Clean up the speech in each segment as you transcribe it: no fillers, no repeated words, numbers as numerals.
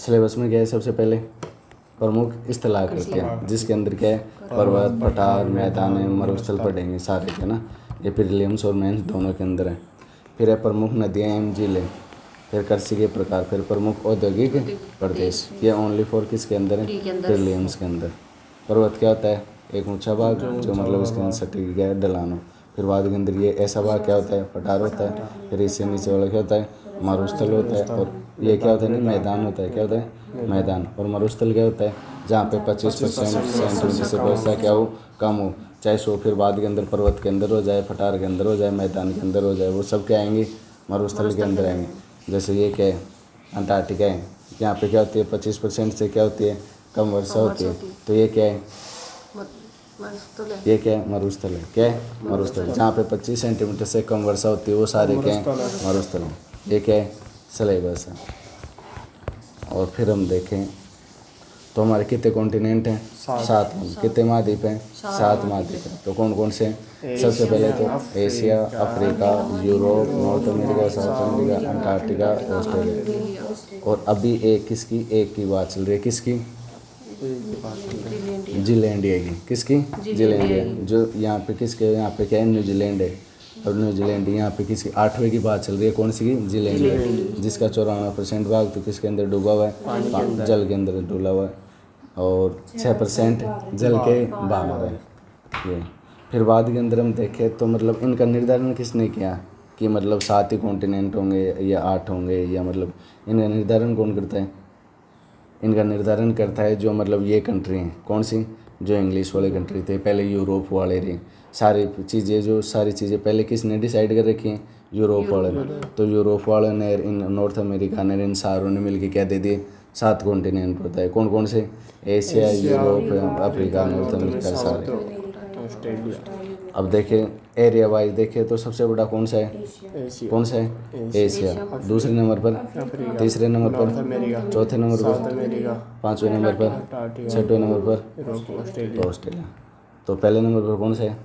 Syllabus में क्या है सबसे पहले प्रमुख स्थलाकृतियाँ, जिसके अंदर क्या है पर्वत, पठार, मैदान, मरुस्थल पढ़ेंगे सारे के ना। ये प्रीलिम्स और मेंस दोनों के अंदर है। फिर है प्रमुख नदियाँ एवं जिले, फिर कृषि के प्रकार, फिर प्रमुख औद्योगिक प्रदेश। ये ओनली फॉर किसके अंदर है? प्रीलिम्स के अंदर। पर्वत क्या होता है? एक ऊंचा भाग जो मतलब इसके अंदर सटीक है ढलान हो। फिर बाद के अंदर ये ऐसा भाग क्या होता है? पठार होता है। फिर इससे नीचे वाला क्या होता है? मरुस्थल होता है। और ये क्या होता है? नहीं, मैदान होता है। क्या होता है? मैदान। और मरुस्थल क्या होता है? जहाँ पे 25% सेंटीमीटर से वर्षा क्या हो? कम हो, चाहे 100। फिर बाद के अंदर पर्वत के अंदर हो जाए, पठार के अंदर हो जाए, मैदान के अंदर हो जाए, वो सब क्या आएंगे? मरुस्थल के अंदर आएंगे। जैसे ये क्या है? अंटार्कटिका है। यहाँ पे क्या होती है? 25% से क्या होती है? कम वर्षा होती है। तो ये क्या है? ये क्या है? मरुस्थल है। क्या है? मरुस्थल। जहाँ पे 25 सेंटीमीटर से कम वर्षा होती है वो सारे क्या है? मरुस्थल है। ये क्या है? सिलेबस है। और फिर हम देखें तो हमारे कितने कॉन्टिनेंट हैं? 7। कितने महाद्वीप हैं? 7 महाद्वीप हैं। तो कौन कौन से हैं? सबसे पहले तो Asia, Africa, Europe, north America, south America, Antarctica, Australia. और अभी एक की बात चल रही है। किसकी? न्यूजीलैंड की। किसकी? न्यूजीलैंड। जो यहाँ पे किसके? यहाँ पे क्या है? न्यूजीलैंड है। और न्यूजीलैंड यहाँ पे किसकी? 8वें की बात चल रही है। कौन सी की? न्यूजीलैंड, जिसका 94% भाग तो किसके अंदर डूबा हुआ है? जल के अंदर डूबा हुआ है। और 6% जल के बाहर है ये। फिर बाद के अंदर हम देखें तो मतलब इनका निर्धारण किसने किया कि मतलब 7 ही कॉन्टिनेंट होंगे या 8 होंगे, या मतलब इनका निर्धारण कौन करता है? इनका निर्धारण करता है जो मतलब ये कंट्री हैं। कौन सी? जो इंग्लिश वाले कंट्री थे पहले, यूरोप वाले रहे। सारी चीज़ें पहले किसने डिसाइड कर रखी हैं? यूरोप वाले ने। तो यूरोप वाले ने, इन नॉर्थ अमेरिका ने, इन सारों ने मिलकर क्या दे दिए? 7 कॉन्टिनेंट होता है। कौन कौन से? Asia, Europe, Africa, north America सारे। अब देखें एरिया वाइज देखें तो सबसे बड़ा कौन सा है? कौन सा है? एशिया। दूसरे नंबर पर? तीसरे नंबर पर? चौथे नंबर पर? 5वें नंबर पर? 6वें नंबर पर? ऑस्ट्रेलिया। तो पहले नंबर पर कौन सा है?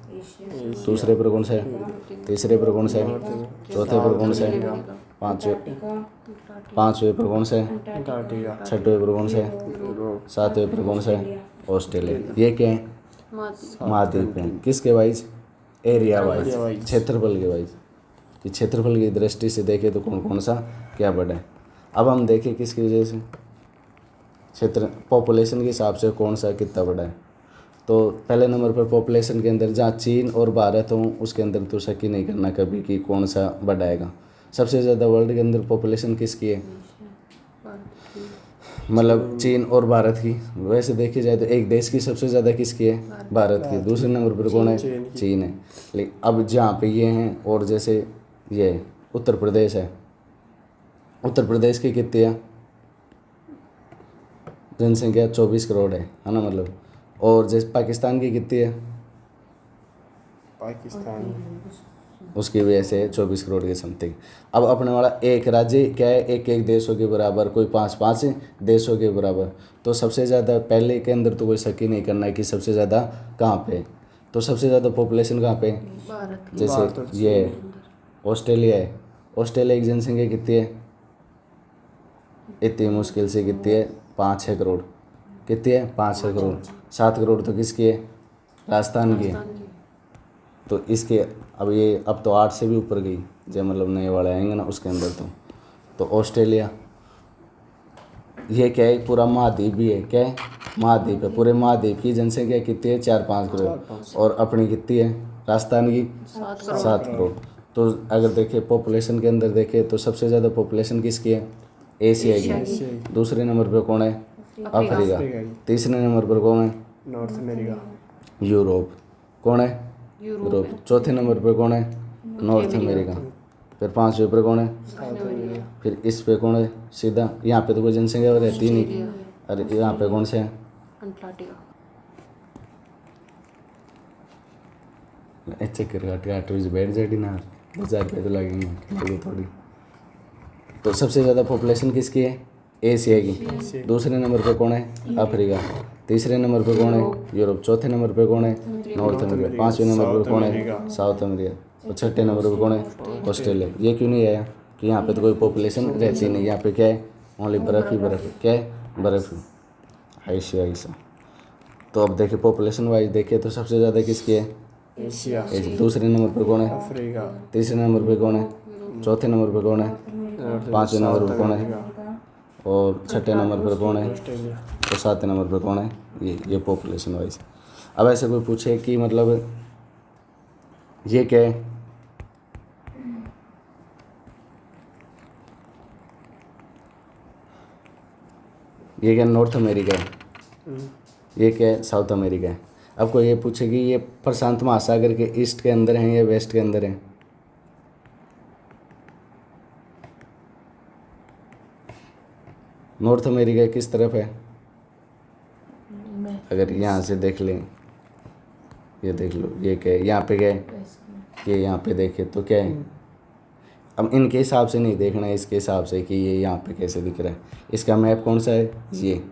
दूसरे पर कौन सा है? तीसरे पर कौन सा है? चौथे पर कौन सा है? पाँचवें पर कौन सा है? 6वें पर कौन सा है? 7वें पर कौन सा है? ऑस्ट्रेलिया। ये क्या है? महाद्वीप हैं। किसके वाइज? एरिया वाइज, क्षेत्रफल के वाइज। कि क्षेत्रफल की दृष्टि से देखें तो कौन कौन सा क्या बड़ा है। अब हम देखें किसकी वजह से? क्षेत्र पॉपुलेशन के हिसाब से कौन सा कितना बड़ा है। तो पहले नंबर पर पॉपुलेशन के अंदर जहाँ चीन और भारत हों उसके अंदर तो शक ही नहीं करना कभी कि कौन सा बढ़ाएगा। सबसे ज़्यादा वर्ल्ड के अंदर पॉपुलेशन किसकी है? मतलब चीन और भारत की। वैसे देखी जाए तो एक देश की सबसे ज़्यादा किसकी है? भारत की। दूसरे नंबर पर कौन है? चीन है। लेकिन अब जहाँ पे ये हैं, और जैसे ये उत्तर प्रदेश है, उत्तर प्रदेश की कितनी है जनसंख्या? 24 करोड़ है ना मतलब। और जैसे पाकिस्तान की कितनी है? पाकिस्तान उसकी वजह से 24 करोड़ के समथिंग। अब अपने वाला एक राज्य क्या है? एक देशों के बराबर, कोई 5 देशों के बराबर। तो सबसे ज़्यादा पहले के अंदर तो कोई शक ही नहीं करना है कि सबसे ज़्यादा कहाँ पे। तो सबसे ज़्यादा पॉपुलेशन कहाँ पे? जैसे ये ऑस्ट्रेलिया है। ऑस्ट्रेलिया की जनसंख्या कितनी है? इतनी मुश्किल से कितनी है? 5-6 करोड़। कितनी है? 5-6 करोड़। 7 करोड़ तो किसकी है? राजस्थान की है। तो इसके अब तो 8 से भी ऊपर गई, जो मतलब नए वाले आएंगे ना उसके अंदर। तो ऑस्ट्रेलिया ये क्या है? पूरा महाद्वीप भी है। क्या है? महाद्वीप है। पूरे महाद्वीप की जनसंख्या कितनी है? 4-5 करोड़। और अपनी कितनी है? राजस्थान की 7 करोड़। तो अगर देखें पॉपुलेशन के अंदर देखें तो सबसे ज़्यादा पॉपुलेशन किसकी है? एशिया की। दूसरे नंबर पर कौन है? अफ्रीका। तीसरे नंबर पर कौन है? North America. यूरोप। कौन है? यूरोप। चौथे नंबर पर कौन है? North America. फिर 5वें पर कौन है? South America. फिर इस पे कौन है सीधा? यहाँ पे तो कोई जनसंख्या रहती नहीं। अरे यहाँ पे कौन से हैं? अंटार्कटिका। चक्कर काट बैठ जाएगी ना, 1000 रुपये तो लगेंगे थोड़ी। तो सबसे ज़्यादा पॉपुलेशन किसकी है? एशिया की। दूसरे नंबर पे कौन है? अफ्रीका। तीसरे नंबर पे कौन है? यूरोप। चौथे नंबर पे कौन है? North America. 5वें नंबर पर कौन है? South America. और 6ठे नंबर पर कौन है? ऑस्ट्रेलिया। ये क्यों नहीं आया कि यहाँ पे तो कोई पॉपुलेशन रहती नहीं। यहाँ पे क्या है? ओनली बर्फ़ ही बर्फ़ है। क्या है? बर्फ़ ही। ऐसा। तो अब देखिए पॉपुलेशन वाइज देखिए तो सबसे ज़्यादा किसकी है? एशिया, दूसरे नंबर पर कौन है? अफ्रीका, तीसरे नंबर पे कौन है? चौथे नंबर पे कौन है? पाँचवें नंबर पे कौन है? और छठे नंबर पर कौन है? ऑस्ट्रेलिया, और सातवें नंबर पे कौन है? ये पॉपुलेशन वाइज। अब ऐसे कोई पूछे कि मतलब ये क्या है? ये क्या? नॉर्थ अमेरिका है। ये क्या है? साउथ अमेरिका है। अब कोई ये पूछे कि ये प्रशांत महासागर के ईस्ट के अंदर है या वेस्ट के अंदर है? नॉर्थ अमेरिका किस तरफ है? अगर यहाँ से देख लें, ये देख लो, ये क्या है? यहाँ पे क्या है? ये यहाँ पे देखे तो क्या है? अब इनके हिसाब से नहीं देखना है, इसके हिसाब से कि ये यहाँ पे कैसे दिख रहा है। इसका मैप कौन सा है? ये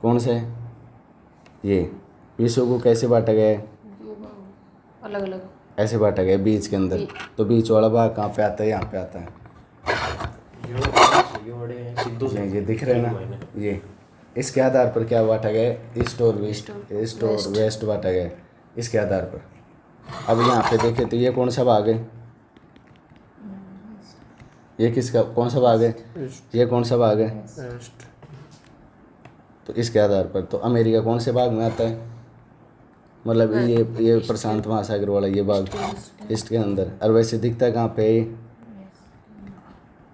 कौन सा है? ये विश्व को कैसे बांटा गया है? अलग अलग ऐसे बांटा गया है बीच के अंदर। तो बीच वाला भाग कहाँ पे आता है? यहाँ पे आता है। ये दिख रहा है ना? ये इसके आधार पर क्या बांटा गया है? ईस्ट और वेस्ट, ईस्ट और वेस्ट बांटा गया है इसके आधार पर। अब यहाँ पे देखें तो ये कौन सा भाग है? ये किसका कौन सा भाग है? ये कौन सा भाग है? वेस्ट, तो इसके आधार पर तो अमेरिका कौन से भाग में आता है? मतलब ये प्रशांत महासागर वाला ये भाग ईस्ट के अंदर। और वैसे दिखता है कहाँ पे? ये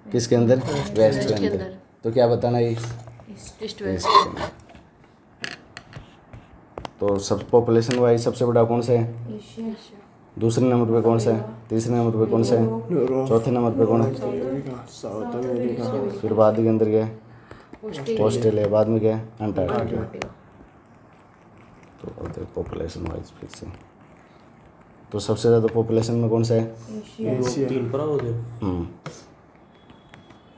किसके अंदर? वेस्ट के अंदर। तो क्या बताना ये? ईस्ट वेस्ट के अंदर। तो सब पॉपुलेशन वाइज सबसे बड़ा कौन सा है? दूसरे नंबर पे कौन सा है? तीसरे नंबर पे कौन सा है? यूरोप, चौथे नंबर पे कौन है? अमेरिका, साउथ अमेरिका, फिर बाद के अंदर क्या है? ऑस्ट्रेलिया। बाद में क्या है? अंटार्कटिका। तो अब देखो पॉपुलेशन वाइज फिर से। तो सबसे ज़्यादा पॉपुलेशन में कौन सा है? एशिया,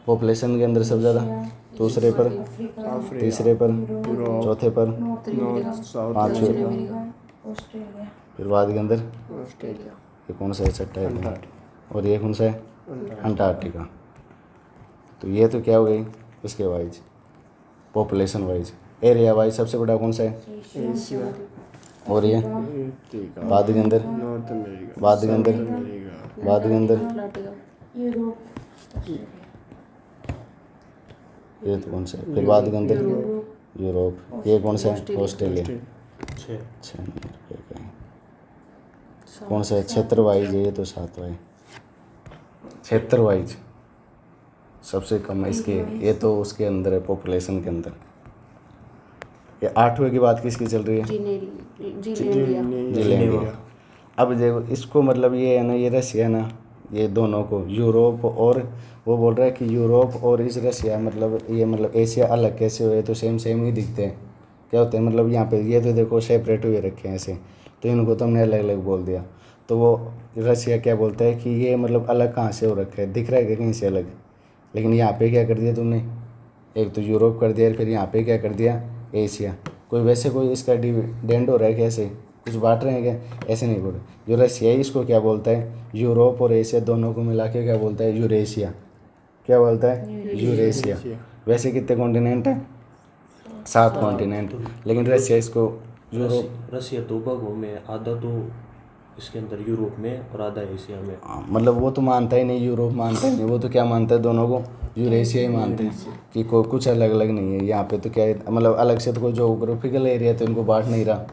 पॉपुलेशन के अंदर सबसे ज़्यादा दूसरे पर, अफ्रीका, तीसरे पर, यूरोप, चौथे पर, नॉर्थ, साउथ पाँचवें अमेरिका, ऑस्ट्रेलिया, फिर बाद के अंदर ऑस्ट्रेलिया, ये कौन सा है? छठा है। अंटार्कटिका, और ये कौन सा है? अंटार्कटिका। तो ये तो क्या हो गई इसके wise population wise. Area wise सबसे बड़ा कौन सा है? एशिया, और ये अफ्रीका, बाद के अंदर, नॉर्थ अमेरिका, बाद के अंदर, अमेरिका, बाद के अंदर ये तो कौन सा है? फिर बाद के अंदर यूरोप। ये कौन सा है? ऑस्ट्रेलिया। 6 नंबर पे का है। कौन सा है? क्षेत्र वाइज है ये तो 7वां है। क्षेत्र वाइज सबसे कम है इसके, ये तो उसके अंदर है पॉपुलेशन के अंदर। ये 8वें की बात किसकी चल रही है? जिलेंडिया। अब देखो इसको मतलब ये है ना, ये रशिया है ना, ये दोनों को यूरोप और वो बोल रहा है कि यूरोप और इस रशिया मतलब ये मतलब एशिया अलग कैसे हुए? तो सेम सेम ही दिखते हैं। क्या होते हैं मतलब यहाँ पे ये तो देखो सेपरेट हुए रखे हैं ऐसे, तो इनको तो हमने अलग अलग बोल दिया। तो वो रशिया क्या बोलता है कि ये मतलब अलग कहाँ से हो रखा है? दिख रहा है कि कहीं से अलग? लेकिन यहाँ पे क्या कर दिया तुमने? एक तो यूरोप कर दिया, फिर यहाँ पे क्या कर दिया? एशिया। कोई वैसे कोई इसका डिविडेंड हो रहा है कैसे? कुछ बांट रहे हैं क्या? ऐसे नहीं बोल रहे। जो रशिया है इसको क्या बोलता है? यूरोप और एशिया दोनों को मिला के क्या बोलता है? यूरेशिया। क्या बोलता है? यूरेशिया। वैसे कितने कॉन्टिनेंट हैं? 7 कॉन्टिनेंट। लेकिन रशिया इसको यूरोप, रशिया 2 भागों में, आधा तो इसके अंदर यूरोप में और आधा एशिया में। मतलब वो तो मानता ही नहीं, यूरोप मानता ही नहीं, वो तो क्या मानता है? दोनों को यूरेशिया ही मानते हैं कि कोई कुछ अलग अलग नहीं है। यहाँ पे तो क्या है मतलब अलग से तो कोई जोग्राफिकल एरिया तो इनको बांट नहीं रहा।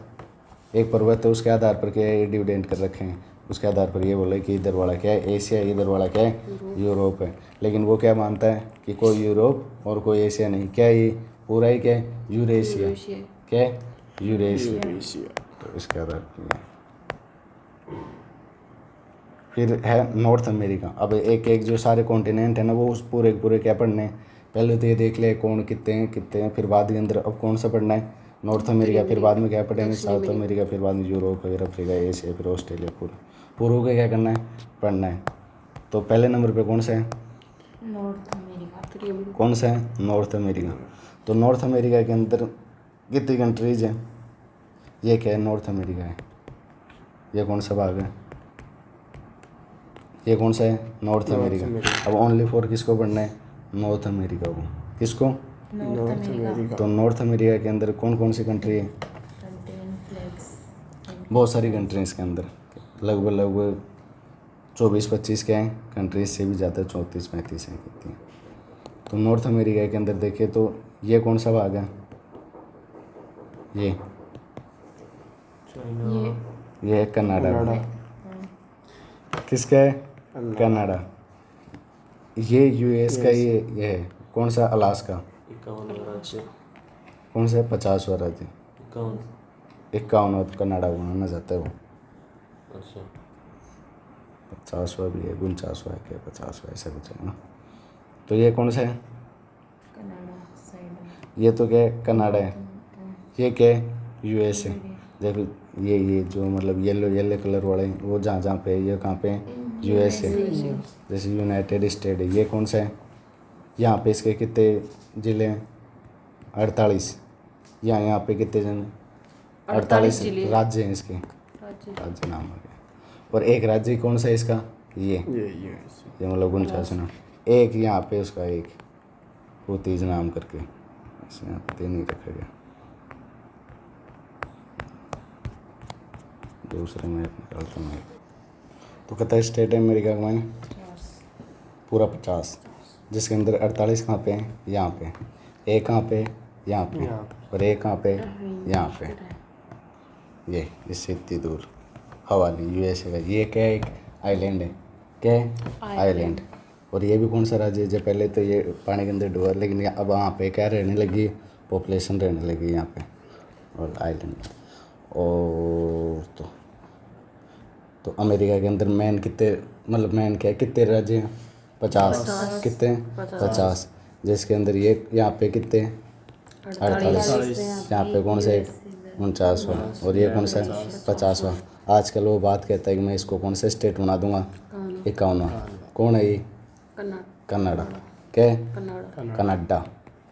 एक पर्वत है उसके आधार पर क्या है डिविडेंड कर रखे हैं, उसके आधार पर ये बोले कि इधर वाला क्या है? एशिया, इधर वाला क्या है? यूरोप है। लेकिन वो क्या मानता है कि कोई यूरोप और कोई एशिया नहीं, क्या ये पूरा ही क्या है? यूरेशिया। क्या है? यूरेशिया। तो इसके आधार पर फिर है नॉर्थ अमेरिका। अब एक एक जो सारे कॉन्टिनेंट है ना वो उस पूरे के पूरे क्या पढ़ने हैं? पहले तो ये देख ले कौन कितने हैं, फिर बाद के अंदर अब कौन सा पढ़ना है? North America. फिर बाद में क्या पढ़ेंगे? South America. फिर बाद में यूरोप, फिर अफ्रीका, एशिया, फिर ऑस्ट्रेलिया। पूर्व का क्या करना है? पढ़ना है। तो पहले नंबर पे कौन सा है? North America. कौन सा है? North America. तो नॉर्थ अमेरिका के अंदर कितनी कंट्रीज हैं? ये क्या है? नॉर्थ अमेरिका है। ये कौन सा भाग है? ये कौन सा है? North America. अब ओनली फॉर किसको पढ़ना है? नॉर्थ अमेरिका को। किसको? North America. तो नॉर्थ अमेरिका के अंदर कौन कौन सी कंट्री है? Contain flags. बहुत सारी कंट्री इसके अंदर, लगभग 24-25 के हैं, कंट्रीज से भी ज़्यादा 34-35 हैं कितनी। तो नॉर्थ अमेरिका के अंदर देखें तो ये कौन सा भाग है? ये चाइना। ये है कनाडा। किसका है? कनाडा। ये यूएस का ये है। कौन सा? अलास्का। 51 राज्य। कौन सा है? 50वां राज्य। 51। 51वां कनाडा को माना जाता है वो। अच्छा। 50वां भी है, 49वां है क्या, 50वां ऐसा कुछ है ना। तो ये कौन सा है? Canada side. ये तो क्या है? कनाडा है। ये क्या है? यूएस है। देखो ये जो मतलब येलो कलर वाले हैं, वो जहाँ जहाँ पे है, ये कहाँ पे है? यूएस है। जैसे यूनाइटेड स्टेट है, ये कौन सा है? यहाँ पे इसके कितने ज़िले हैं? 48। यहाँ पे कितने जन? 48 राज्य हैं इसके। राज्य नाम आ गया। और एक राज्य कौन सा है इसका? ये मतलब 49 ना। एक यहाँ पे उसका एक वो तीज नाम करके ऐसे यहाँ पे नहीं रखा गया। दूसरे में निकालता हूँ। तो कितना स्टेट है अमेरिका में? पूरा 50, जिसके अंदर 48 कहाँ पे हैं? यहाँ पे। एक कहाँ पे? यहाँ पे। और एक कहाँ पे? यहाँ पे। ये इससे इतनी दूर हवाली यूएसए का। ये क्या है? एक आइलैंड है। क्या है? आइलैंड। और ये भी कौन सा राज्य है? जब पहले तो ये पानी के अंदर डूबा, लेकिन अब वहाँ पे क्या रहने लगी? पॉपुलेशन रहने लगी यहाँ पे। और आइलैंड। और तो अमेरिका के अंदर मैन कितने, मतलब मैन क्या है, कितने राज्य हैं? 50। कितने? 50। जिसके अंदर ये यहाँ पे कितने? 48। यहाँ पे कौन सा है? 49वां। और ये कौन सा है? 50वां। आजकल वो बात कहता है कि मैं इसको कौन सा स्टेट बना दूंगा? 51वां। कौन है ये? कनाडा। क्या है? कनाडा।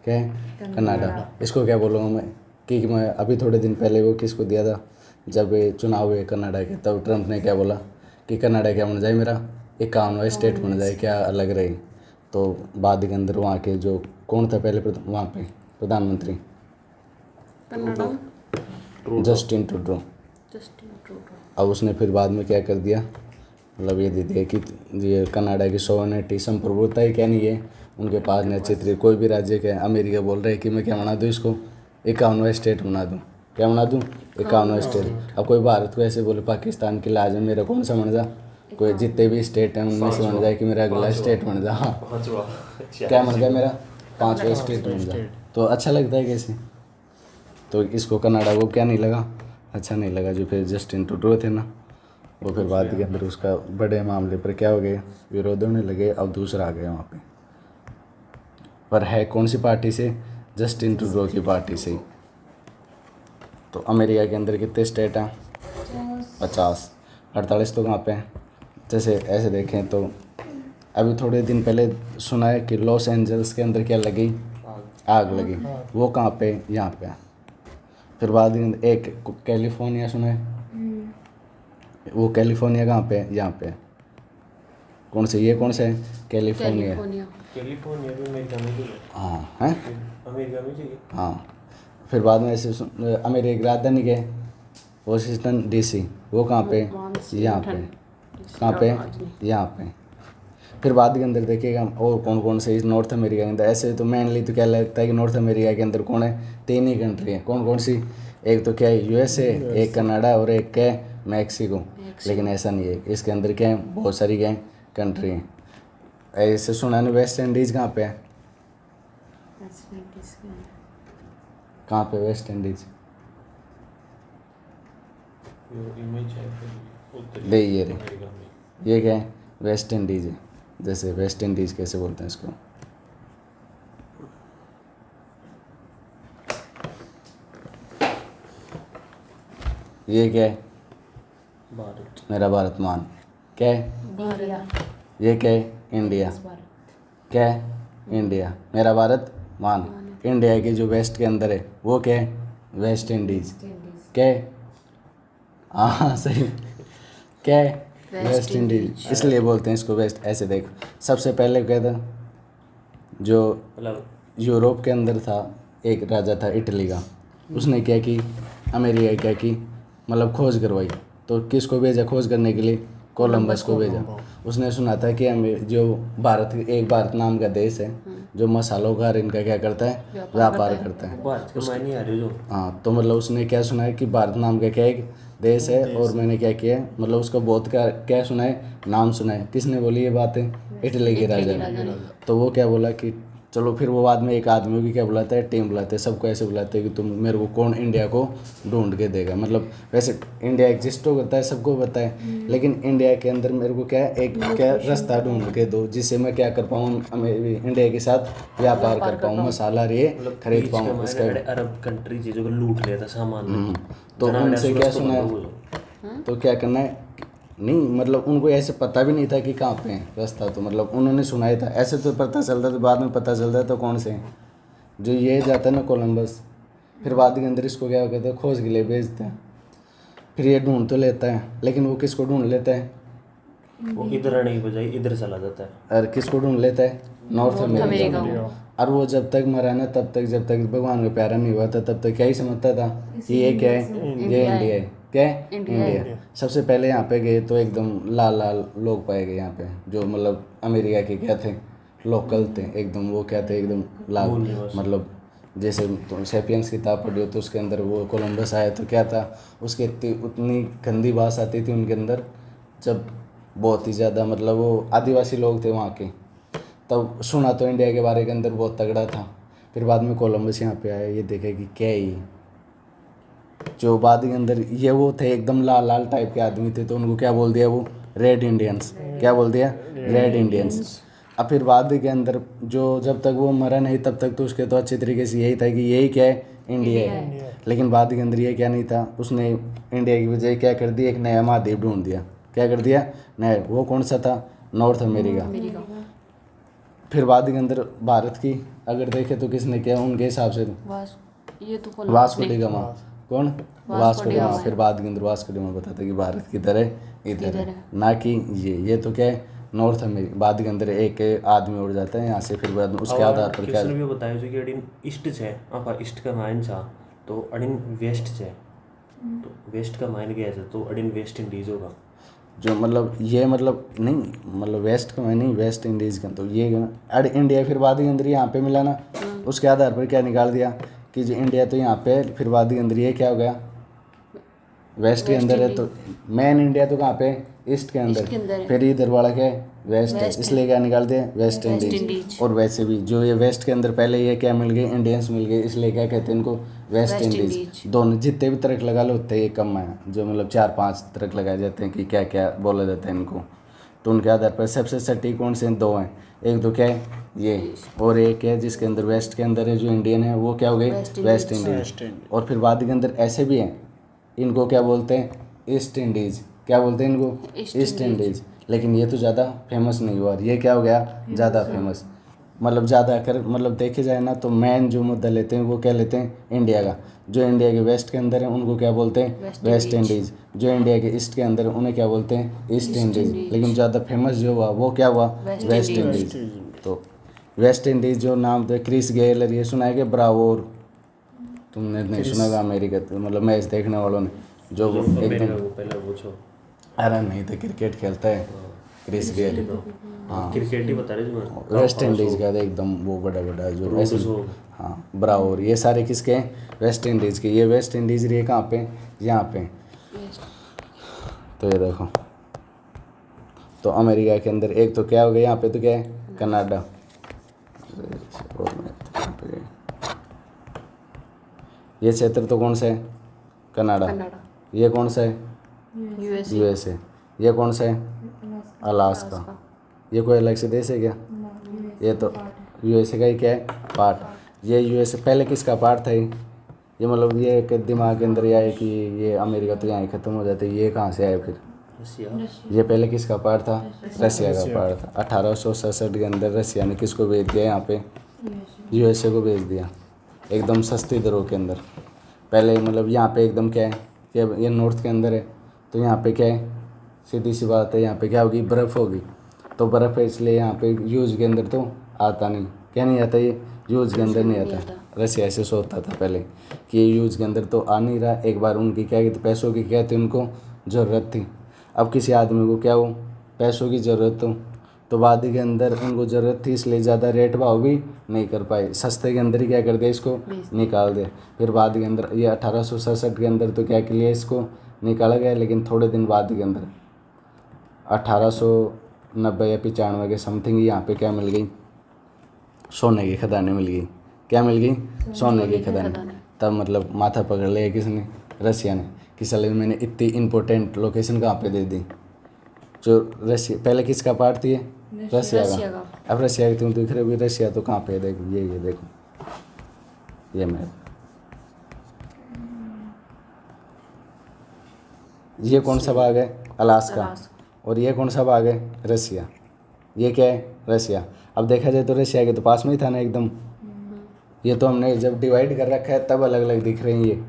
क्या है? कनाडा। इसको क्या बोलूँगा मैं कि मैं अभी थोड़े दिन पहले वो किसको दिया था, जब ये चुनाव हुए कनाडा के, तब ट्रम्प ने क्या बोला कि कनाडा क्या बन जाए, मेरा 51वां स्टेट बन जाए, क्या अलग रहे। तो बाद के अंदर वहाँ के जो कौन था पहले वहाँ पे प्रधानमंत्री? Justin Trudeau. अब उसने फिर बाद में क्या कर दिया, मतलब ये दे दिया कि ये कनाडा की सोवरेनिटी संप्रभुता है क्या नहीं है उनके पास निश्चित रही। कोई भी राज्य क्या अमेरिका बोल रहे हैं कि मैं क्या बना दूँ इसको? 51वां स्टेट बना दूँ। क्या बना दूँ? 51वां स्टेट। अब कोई भारत को ऐसे बोले पाकिस्तान के लाज में मेरा कौन सा बन जा, कोई जितने भी स्टेट हैं उनमें से बन जाए कि मेरा अगला स्टेट बन जा। हाँ, क्या बन जाए मेरा? 5वां स्टेट बन जाए। तो अच्छा लगता है कैसे? तो इसको कनाडा को क्या नहीं लगा? अच्छा नहीं लगा। जो फिर जस्टिन ट्रूडो थे ना, वो फिर बाद के अंदर उसका बड़े मामले पर क्या हो गए, विरोध होने लगे। अब दूसरा आ गया वहाँ पे। पर है कौन सी पार्टी से? जस्टिन ट्रूडो की पार्टी से। तो अमेरिका के अंदर कितने स्टेट हैं? 50। 48 तो कहाँ पे हैं? जैसे ऐसे देखें तो अभी थोड़े दिन पहले सुना है कि लॉस एंजल्स के अंदर क्या लगी? आग लगी। वो कहाँ पे? यहाँ पे। फिर बाद में एक कैलिफोर्निया सुना है? वो कैलिफोर्निया कहाँ पे? यहाँ पे। कौन से? ये कौन से है? कैलिफोर्निया। कैलिफोर्निया भी अमेरिका में ही है। हाँ हैं? अमेरिका में ही है। हाँ। फिर बाद में ऐसे अमेरिका की राजधानी क्या है? Washington DC. वो कहाँ पे? यहाँ पे। कहाँ पे? यहाँ पे। फिर बाद के अंदर देखिएगा और कौन कौन से इस नॉर्थ अमेरिका के अंदर, ऐसे तो मेनली तो क्या लगता है कि नॉर्थ अमेरिका के अंदर कौन है? 3 ही कंट्री है। कौन कौन सी? एक तो क्या है? यूएसए, एक कनाडा और एक क्या है? मैक्सिको। लेकिन ऐसा नहीं है, इसके अंदर क्या है? बहुत सारी क्या है? कंट्री हैं। ऐसे सुना है वेस्ट इंडीज़ कहाँ पे है? कहाँ पे वेस्ट इंडीज़? इमेज है उत्तरी दे ये रे, अमेरिका में। ये क्या है? वेस्ट इंडीज़ है। जैसे वेस्ट इंडीज़ कैसे बोलते हैं इसको? ये क्या है? भारत। मेरा भारत मान। क्या है? इंडिया। ये क्या है? इंडिया। क्या है? इंडिया। मेरा भारत मान। इंडिया की जो वेस्ट के अंदर है वो क्या है? West Indies. क्या है? हाँ सही। क्या है? West Indies. इसलिए बोलते हैं इसको वेस्ट। ऐसे देखो, सबसे पहले क्या था? जो मतलब यूरोप के अंदर था, एक राजा था इटली का, उसने क्या की, अमेरिका क्या की, मतलब खोज करवाई। तो किसको भेजा खोज करने के लिए? कोलंबस को भेजा। उसने सुना था कि हमें जो एक भारत नाम का देश है जो मसालों का और इनका क्या करता है, व्यापार करता है। भारत के मायने आ रहे जो हाँ, तो मतलब उसने क्या सुना है कि भारत नाम का क्या एक देश है, और मैंने क्या किया है, मतलब उसका बहुत क्या सुना है, नाम सुना है। किसने बोली ये बातें? इटली के राजा ने। तो वो क्या बोला कि चलो, फिर वो बाद में एक आदमी भी क्या बुलाता है, टीम बुलाते हैं, सबको ऐसे बुलाते हैं कि तुम मेरे को कौन इंडिया को ढूंढ के देगा। मतलब वैसे इंडिया एग्जिस्ट तो करता है, सबको पता है, लेकिन इंडिया के अंदर मेरे को क्या एक क्या रास्ता ढूंढ के दो जिससे मैं क्या कर पाऊँ, इंडिया के साथ व्यापार कर पाऊँ, मसाला ये मतलब खरीद बीच के पाऊँ मायने इसका। अरे अरब कंट्री चीजों को लूट लिया था सामान। तो उनसे क्या सुना है, तो क्या करना है, नहीं मतलब उनको ऐसे पता भी नहीं था कि कहाँ पे है रास्ता, तो मतलब उन्होंने सुना ही था, ऐसे तो पता चलता, तो बाद में पता चलता तो कौन से हैं, जो ये जाता है ना कोलंबस, फिर बाद के अंदर इसको क्या कहते हैं, खोज के लिए भेजते हैं। फिर ये ढूंढ तो लेता है, लेकिन वो किसको ढूंढ लेता है, वो इधर आने की बजाय इधर चला जाता है। और किसको ढूंढ लेता है, नॉर्थ अमेरिका को। और वो जब तक मरा ना, तब तक जब तक भगवान का प्यारा नहीं हुआ था, तब तक क्या ही समझता था कि ये क्या है, ये इंडिया है। क्या है? इंडिया। सबसे पहले यहाँ पे गए तो एकदम लाल लाल लोग पाए गए यहाँ पे, जो मतलब अमेरिका के क्या थे, लोकल थे एकदम, वो क्या थे एकदम लाल। मतलब जैसे तुम सेपियंस किताब पढ़ी हो तो उसके अंदर वो कोलंबस आया तो क्या था, उसकी इतनी उतनी गंदी भाषा आती थी उनके अंदर, जब बहुत ही ज़्यादा मतलब वो आदिवासी लोग थे वहाँ के, तब सुना तो इंडिया के बारे के अंदर बहुत तगड़ा था। फिर बाद में कोलंबस यहाँ पे आया, ये देखे कि क्या है ये, जो बाद के अंदर ये वो थे एकदम लाल लाल टाइप के आदमी थे, तो उनको क्या बोल दिया, वो रेड इंडियंस। क्या बोल दिया? Red Indians. अब फिर बाद के अंदर जो जब तक वो मरा नहीं तब तक तो उसके तो अच्छे तरीके से यही था कि यही क्या है, इंडिया है। लेकिन बाद के अंदर ये क्या नहीं था, उसने इंडिया की बजाय क्या कर दिया, एक नया महाद्वीप ढूंढ दिया। क्या कर दिया? नया। वो कौन सा था? North America. फिर बाद के अंदर भारत की अगर देखें तो किसने किया उनके हिसाब से, वास्को डी गामा। कौन? Vasco D gamma. फिर बाद के अंदर वास्को डी गामा बताता है कि भारत की तरह इधर है, ना कि ये तो क्या है, नॉर्थ अमेरिका। बाद के अंदर एक आदमी उड़ जाता है यहाँ से, फिर बाद में उसके आधार पर क्या भी बताया जो कि अडिन ईस्ट छे, आपा ईस्ट का माइन छा तो अडिन वेस्ट छे, तो वेस्ट का माइन गया है तो अडिन वेस्ट इंडीज होगा। जो मतलब ये मतलब नहीं, मतलब वेस्ट का मैं नहीं, वेस्ट इंडीज़ का, तो ये अड इंडिया फिर बाद के अंदर यहाँ पे मिला ना, उसके आधार पर क्या निकाल दिया कि जो इंडिया तो यहाँ पे, फिर बाद के अंदर ये क्या हो गया, वेस्ट के अंदर है, तो मेन इंडिया तो कहाँ पे, ईस्ट के अंदर, फिर इधर वाला क्या है, वेस्ट है, इसलिए क्या निकाल दिया, वेस्ट इंडीज। और वैसे भी जो ये वेस्ट के अंदर पहले ये क्या मिल गए, इंडियंस मिल गए, इसलिए क्या कहते हैं इनको, वेस्ट इंडीज। दोनों जितने भी तर्क लगा लो उतने ये कम है, जो मतलब 4-5 तर्क लगाए जाते हैं कि क्या क्या बोला जाता है इनको, तो उनके आधार पर सबसे सटीक कौन से 2 हैं, एक तो क्या है ये, और एक है जिसके अंदर वेस्ट के अंदर है जो इंडियन है, वो क्या हो गई, वेस्ट इंडीज। और फिर बाद के अंदर ऐसे भी हैं, इनको क्या बोलते हैं, ईस्ट इंडीज़। क्या बोलते हैं इनको, ईस्ट इंडीज़। लेकिन ये तो ज़्यादा फेमस नहीं हुआ, ये क्या हो गया, ज़्यादा फेमस। मतलब ज़्यादा कर मतलब देखे जाए ना तो मेन जो मुद्दा लेते हैं वो क्या लेते हैं, इंडिया का। जो इंडिया के वेस्ट के अंदर है उनको क्या बोलते हैं, वेस्ट इंडीज़। जो इंडिया के ईस्ट के अंदर है उन्हें क्या बोलते हैं, ईस्ट इंडीज़। लेकिन ज़्यादा फेमस जो हुआ वो क्या हुआ, वेस्ट इंडीज़। तो वेस्ट इंडीज़ जो नाम था, क्रिस गेल, ये सुना है कि ब्रावोर, तुमने नहीं सुना होगा, अमेरिका मतलब मैच देखने वालों ने, जो एकदम पहले पूछो, अरे नहीं तो क्रिकेट खेलता है क्रिस गेल। हाँ, क्रिकेट ही बता रहे जो वेस्ट इंडीज़ का एकदम वो बड़ा बड़ा जो ऐसे, हाँ ब्रावोर, ये सारे किसके हैं, वेस्ट इंडीज़ के। ये वेस्ट इंडीज़ रही कहाँ पे, यहाँ पे। तो ये देखो, तो अमेरिका के अंदर एक तो क्या हो गया, यहाँ पे तो क्या है, कनाडा। ये क्षेत्र तो कौन सा है, कनाडा। ये कौन सा है, यूएसए। ये कौन सा है, अलास्का। ये कोई अलग से देश है क्या, ये तो यूएसए का ही क्या है, पार्ट। ये यूएसए पहले किसका पार्ट था, ये मतलब ये एक दिमाग के अंदर आया कि ये अमेरिका तो यहाँ ही ख़त्म हो जाता है, ये कहाँ से आया फिर, ये पहले किसका पार्ट था, रसिया का पार्ट था। 1867 के अंदर रसिया ने किसको भेज दिया यहाँ पे, यूएसए को भेज दिया, एकदम सस्ती दरों के अंदर। पहले मतलब यहाँ पे एकदम क्या है, ये नॉर्थ के अंदर है, तो यहाँ पे क्या है, सीधी सी बात है, यहाँ पे क्या होगी, बर्फ़ होगी। तो बर्फ़ है इसलिए यहाँ पे यूज़ के अंदर तो आता नहीं, क्या नहीं आता, ये यूज के अंदर नहीं आता। रसिया ऐसे सोचता था पहले कि ये यूज के अंदर तो आ नहीं रहा। एक बार उनकी क्या कहते पैसों की क्या थी, उनको ज़रूरत थी। अब किसी आदमी को क्या हो पैसों की ज़रूरत हो, तो बाद के अंदर उनको ज़रूरत थी, इसलिए ज़्यादा रेट भाव भी नहीं कर पाए, सस्ते के अंदर ही क्या कर दिया, इसको निकाल दे। फिर बाद के अंदर ये 1867 के अंदर तो क्या के लिए इसको निकाला गया, लेकिन थोड़े दिन बाद के अंदर 1890 या 95 के समथिंग यहाँ पे क्या मिल गई, सोने की खदानें मिल गई। क्या मिल गई, सोने की खदानें। तब मतलब माथा पकड़ लिया किसने, रसिया ने, कि साले मैंने इतनी इम्पोर्टेंट लोकेशन कहाँ पे दे दी। जो रसिया पहले किसका पार्ट थी, रसिया का। अब रसिया की तुम दिख रहे हो, रसिया तो कहाँ पे, देखो ये देखो ये मैप, ये कौन सा भाग है, अलास्का, और ये कौन सा भाग है, रसिया। ये क्या है, रसिया। अब देखा जाए तो रसिया के तो पास में ही था ना एकदम। ये तो हमने जब डिवाइड कर रखा है तब अलग अलग दिख रहे हैं ये,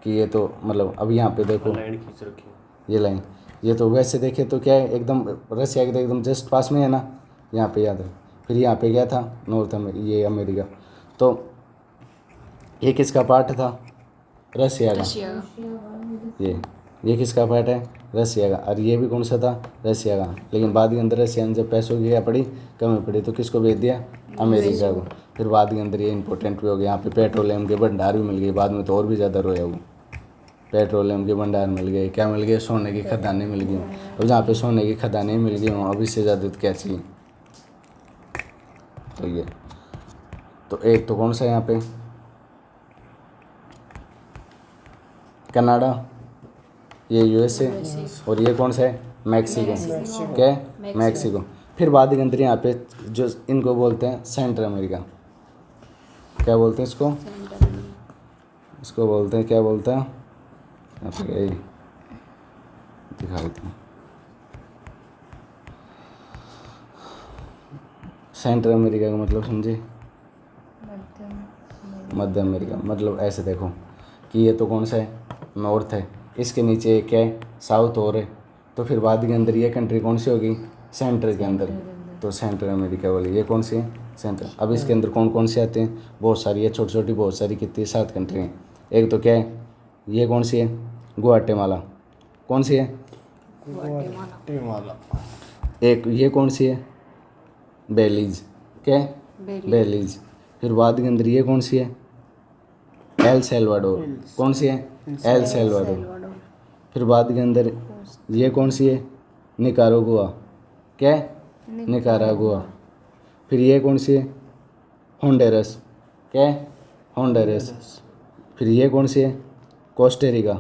कि ये तो मतलब अब यहाँ पे देखो लाइन खींच रखी है ये लाइन, ये तो वैसे देखे तो क्या है एकदम रसिया के तो एकदम जस्ट पास में है ना, यहाँ पे याद है। फिर यहाँ पे क्या था, नॉर्थ में ये अमेरिका। तो ये किसका पार्ट था, रसिया का। ये किसका पार्ट है, रसिया का। और ये भी कौन सा था, रसिया का। लेकिन बाद के अंदर रसिया ने जब पैसों की क्या पड़ी, कमी पड़ी, तो किसको भेज दिया, अमेरिका को। फिर बाद के अंदर ये इंपॉर्टेंट भी हो गया, यहाँ पे पेट्रोलियम के भंडार भी मिल गए, बाद में तो और भी ज़्यादा रोया वो। पेट्रोलियम के भंडार मिल गए, क्या मिल गए, सोने की खदानें मिल गई। अब जहाँ पे सोने की खदानें मिल गई हों, अब इससे ज़्यादा तो क्या चाहिए। तो ये तो एक तो कौन सा यहाँ पे, कनाडा, ये यूएसए, और ये कौन सा है, मैक्सिको। क्या है, मैक्सिको। फिर बाद के अंदर यहाँ पे जो इनको बोलते हैं सेंट्रल अमेरिका। क्या बोलते हैं इसको, इसको बोलते हैं, क्या बोलते हैं, यहाँ पे यही दिखा देते हैं। सेंट्रल अमेरिका का मतलब समझे, मध्य अमेरिका। मतलब ऐसे देखो कि ये तो कौन सा है, नॉर्थ है, इसके नीचे एक है साउथ और है। तो फिर बाद के अंदर ये कंट्री कौन सी होगी, सेंटर के अंदर, तो सेंट्रल अमेरिका वाली ये कौन सी है, सेंटर। अब इसके अंदर कौन कौन से आते हैं, बहुत सारी है, छोटी छोटी बहुत सारी, कितनी 7 कंट्री हैं। एक तो क्या है, ये कौन सी है, ग्वाटेमाला। कौन सी है, ग्वाटेमाला। एक ये कौन सी है, बेलीज। क्या है, बेलीज। फिर बाद के अंदर ये कौन सी है, एल सैल्वाडोर। कौन सी है, एल सैल्वाडोर। फिर बाद के अंदर ये कौन सी है, निकारागुआ। क्या है, निकारागुआ। फिर ये कौन सी है, होंडुरास। क्या है, होंडुरास। फिर ये कौन सी है, कोस्टारिका।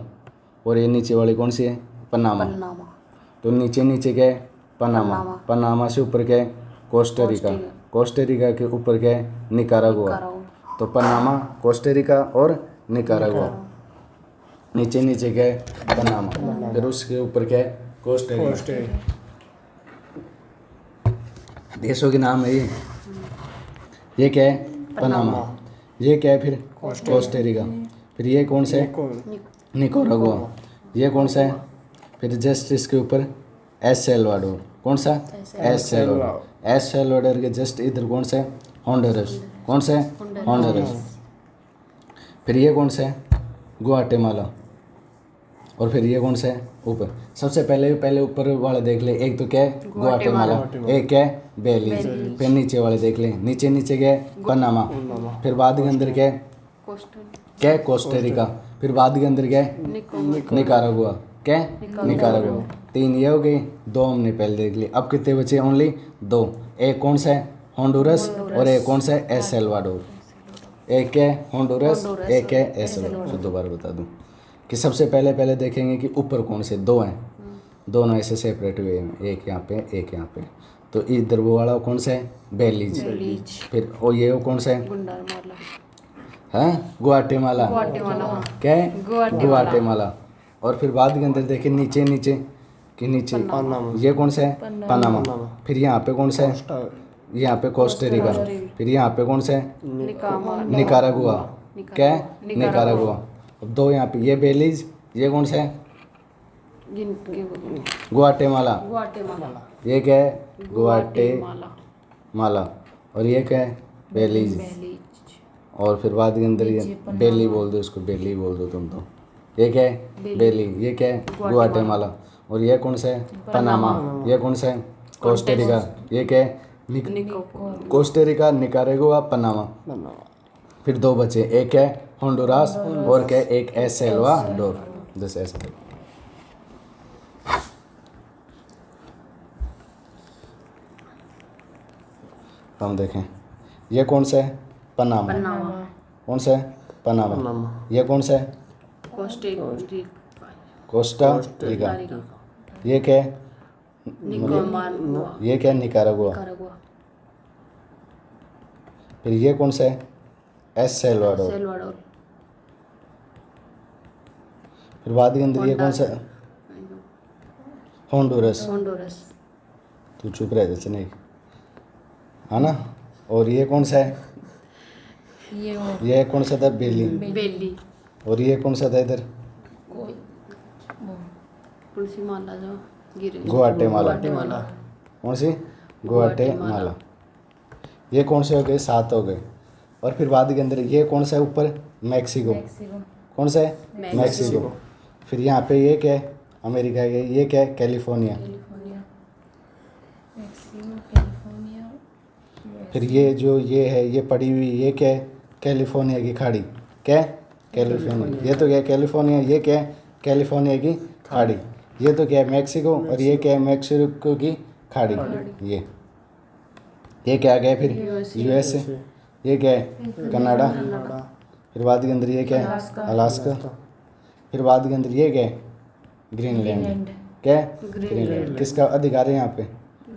और ये नीचे वाली कौन सी है, पनामा। तो नीचे नीचे क्या है, पनामा। पनामा से ऊपर क्या है, कोस्टारिका। कोस्टारिका के ऊपर क्या है, निकारागुआ। तो पनामा, कोस्टारिका और निकारागुआ। नीचे नीचे क्या है, पनामा। फिर उसके ऊपर क्या है, कोस्टारिका। देशों के नाम है ये क्या है, पनामा। ये क्या है, फिर कोस्टारिका। फिर ये कौन सा है, निकारागुआ। ये कौन सा है, फिर जस्ट इसके ऊपर एल सैल्वाडोर। कौन सा, एल सैल्वाडोर। एल सैल्वाडोर के जस्ट इधर कौन सा है, होंडुरास। कौन सा है, होंडुरास। फिर ये कौन सा है, ग्वाटेमाला। और फिर ये कौन सा है, ऊपर। सबसे पहले ऊपर वाले देख ले, एक तो क्या है, ग्वाटेमाला, एक क्या है, बेलीज। फिर नीचे वाले देख ले, नीचे नीचे क्या है, पनामा। फिर बाद के अंदर क्या है, क्या है, कोस्टारिका। फिर बाद के अंदर क्या है, निकारागुआ। क्या है, निकारागुआ। 3 ये हो गई, 2 हमने पहले देख ली। अब कितने बचे, ओनली 2। एक कौन सा है, होंडुरास, और एक कौन सा है, एल सैल्वाडोर। एक है होंडुरास, एक है एल सैल्वाडोर। तो दोबारा बता दूं कि सबसे पहले देखेंगे कि ऊपर कौन से 2 हैं, दोनों ऐसे सेपरेट हुए हैं, एक यहाँ पे एक यहाँ पे। तो इधर वो वाला कौन सा है, बेलीज। फिर और ये कौन सा है, हाँ, ग्वाटेमाला। क्या है, ग्वाटेमाला। और फिर बाद के अंदर देखें नीचे नीचे कि नीचे ये कौन सा है, पनामा। फिर यहाँ पे कौन सा है, यहाँ पे कोस्टारिका। फिर यहाँ पे कौन सा है, निकारागुआ। क्या है, निकारागुआ। अब 2 यहाँ पे, ये बेलीज, ये कौन सा है, ग्वाटेमाला। ये क्या है, ग्वाटेमाला। और ये क्या है, बेलीज। और फिर बाद के अंदर ये बेली बोल दो, इसको बेली बोल दो तुम तो। ये क्या है? बेली। ये क्या है? ग्वाटेमाला। और ये कौन सा है? पनामा। ये कौन सा है? कोस्टारिका। ये क्या है? Costa Rica, Nicaragua, Panama. फिर दो बचे, एक है होंडुरास और क्या है? एक एल साल्वाडोर। जैसे ऐसे हम देखें, ये कौन सा है? पनामा। कौन सा है? पनामा। ये कौन सा है? Costa Rica. ये क्या है? ये क्या है? निकारागुआ। फिर ये कौन सा है? El Salvador. फिर बाद के अंदर ये कौन सा है? होंडुरस। तू चुप रह जैसे नहीं, है ना। और ये कौन सा है? ये कौन सा था? बेली। और ये कौन सा था इधर? ग्वाटेमाला। कौन सी? ग्वाटेमाला। ये कौन से हो गए? 7 हो गए। और फिर बाद के अंदर ये कौन सा है ऊपर? मैक्सिको। कौन सा है? मैक्सिको। फिर यहाँ पे ये क्या है? अमेरिका है। ये क्या है? कैलिफोर्निया। फिर ये जो ये है, ये पड़ी हुई, ये क्या है? कैलिफोर्निया की खाड़ी। क्या है? कैलिफोर्निया। ये तो क्या है? कैलिफोर्निया। ये क्या है? कैलिफोर्निया की खाड़ी। ये तो क्या है? मैक्सिको। और ये क्या है? मैक्सिको की खाड़ी। ये क्या आ गया? फिर यूएसए। ये क्या है? कनाडा। फिर बाद के अंदर ये क्या है? अलास्का। फिर बाद के अंदर ये क्या है? ग्रीनलैंड। क्या है? ग्रीनलैंड। किसका अधिकार है यहाँ पे?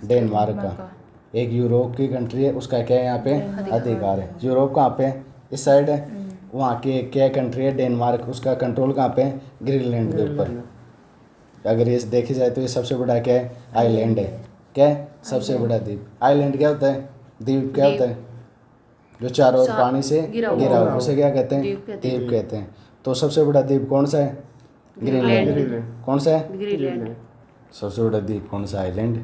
डेनमार्क का। एक यूरोप की कंट्री है, उसका क्या है यहाँ पे? अधिकार है। यूरोप कहाँ पे है? इस साइड है। वहाँ की क्या कंट्री है? डेनमार्क। उसका कंट्रोल कहाँ पे है? ग्रीनलैंड के ऊपर। अगर ये देखी जाए तो ये सबसे बड़ा क्या है? आइलैंड है। क्या है? सबसे बड़ा द्वीप। आइलैंड क्या होता है? द्वीप क्या होता है? जो चारों ओर पानी से घिरा हुआ, उसे क्या कहते हैं? द्वीप कहते हैं। तो सबसे बड़ा द्वीप कौन सा है? ग्रीनलैंड। कौन सा है? ग्रीनलैंड। सबसे बड़ा द्वीप कौन सा? आइलैंड।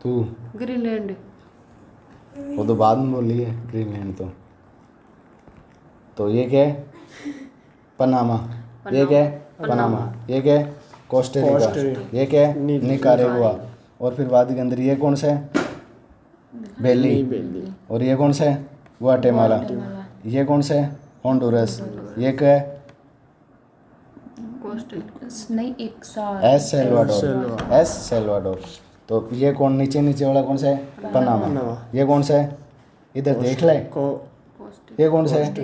तू ग्रीनलैंड। वो तो बाद में बोली है ग्रीनलैंड तो ये क्या है? पनामा। ये क्या है? पनामा। ये क्या है? कोस्टारिका। ये क्या है? निकारागुआ। और फिर बाद के अंदर ये कौन सा है? बेली। और ये कौन सा है? ग्वाटेमाला। ये कौन सा है? होंडुरस। ये क्या है? नहीं, एक साल। El Salvador. तो ये कौन नीचे वाला कौन सा है? पनामा। ये कौन सा है? इधर देख ले। ये कौन सा है?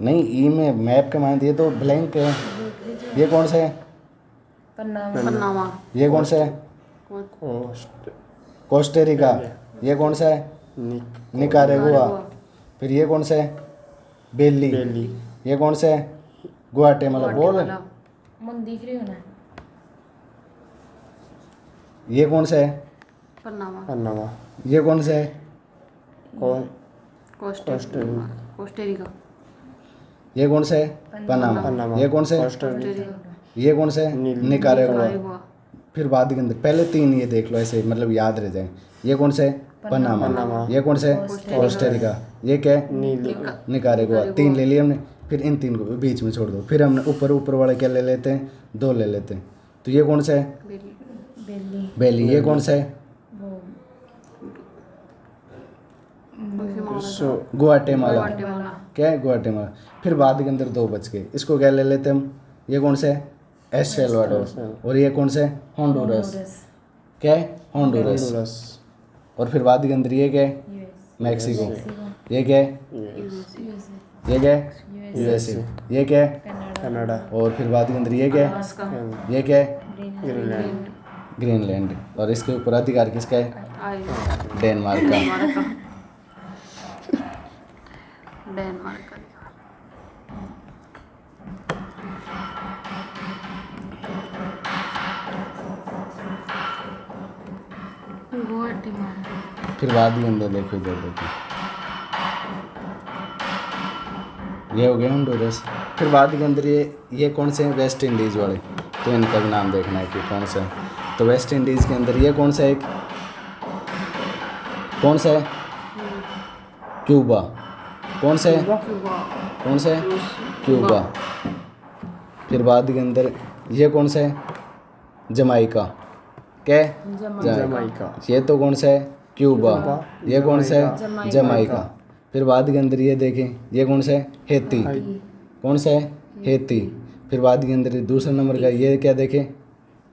नहीं, ई में मैप के माने दिए तो ब्लैंक है। ये कौन सा है? पनामा। ये कौन सा है? कोस्टारिका। ये कौन सा है? निकारागुआ। फिर ये कौन सा है? बेली। ये कौन सा है? ग्वाटेमाला। बोल। मन दिख रही हो ना? ये कौन सा है? पनामा। ये कौन सा है? कोस्टारिका। ये कौन सा है? पनामा। ये कौन सा है? ये कौन सा है? निकारागुआ। फिर बाद के अंदर पहले 3 ये देख लो, ऐसे मतलब याद रह जाए। ये कौन सा है? पनामा। ये कौन सा है? कोस्टारिका। ये क्या है? निकारागुआ। 3 ले लिए हमने। फिर इन 3 को बीच में छोड़ दो। फिर हमने ऊपर वाले क्या ले लेते हैं? 2 ले लेते हैं। तो ये कौन सा है? बेली। ये कौन सा है? ग्वाटेमाला। क्या है? ग्वाटेमाला। फिर बाद के अंदर 2 बच गए, इसको क्या ले लेते हैं हम? ये कौन सा है? El Salvador. और ये कौन सा है? होंडुरस। क्या है? होंडुरस। और फिर बाद के अंदर ये क्या है? मैक्सिको। ये क्या है? ये क्या है? यूएसए। ये क्या है? कनाडा। और फिर बाद के अंदर ये क्या है? ये क्या है? ग्रीनलैंड। और इसके ऊपर अधिकार किसका है? डेनमार्क का। फिर बाद के अंदर देखो, इधर देखो, ये हो गया होंडुरस। फिर बाद के अंदर ये कौन से हैं? वेस्ट इंडीज़ वाले। तो इनका भी नाम देखना है कि कौन सा है। तो वेस्ट इंडीज़ के अंदर ये कौन सा है? कौन सा है? क्यूबा। कौन सा है? क्यूबा। कौन सा है? क्यूबा। फिर बाद के अंदर ये कौन सा है? जमाइका। क्या है? जमाइका। ये तो कौन सा है? क्यूबा। ये कौन सा है? जमाइका। फिर बाद के अंदर ये देखें, ये कौन सा है? हेती। कौन सा है? हेती। फिर बाद के अंदर दूसरा नंबर का ये क्या देखें?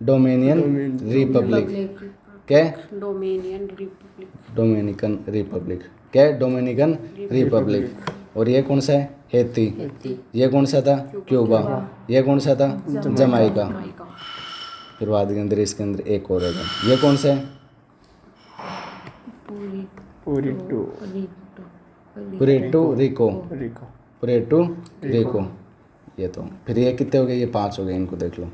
Dominion Republic. क्या है? Dominion Republic. Dominican Republic. क्या है? Dominican Republic. और ये कौन सा है? हेती। ये कौन सा था? क्यूबा। ये कौन सा था? जमाइका। फिर बाद के अंदर इसके अंदर एक और है, ये कौन सा है? पुएर्टो पुएर्टो रिको। रिको। पुएर्टो रिको। ये तो फिर ये कितने हो गए? ये 5 हो गए। इनको देख लो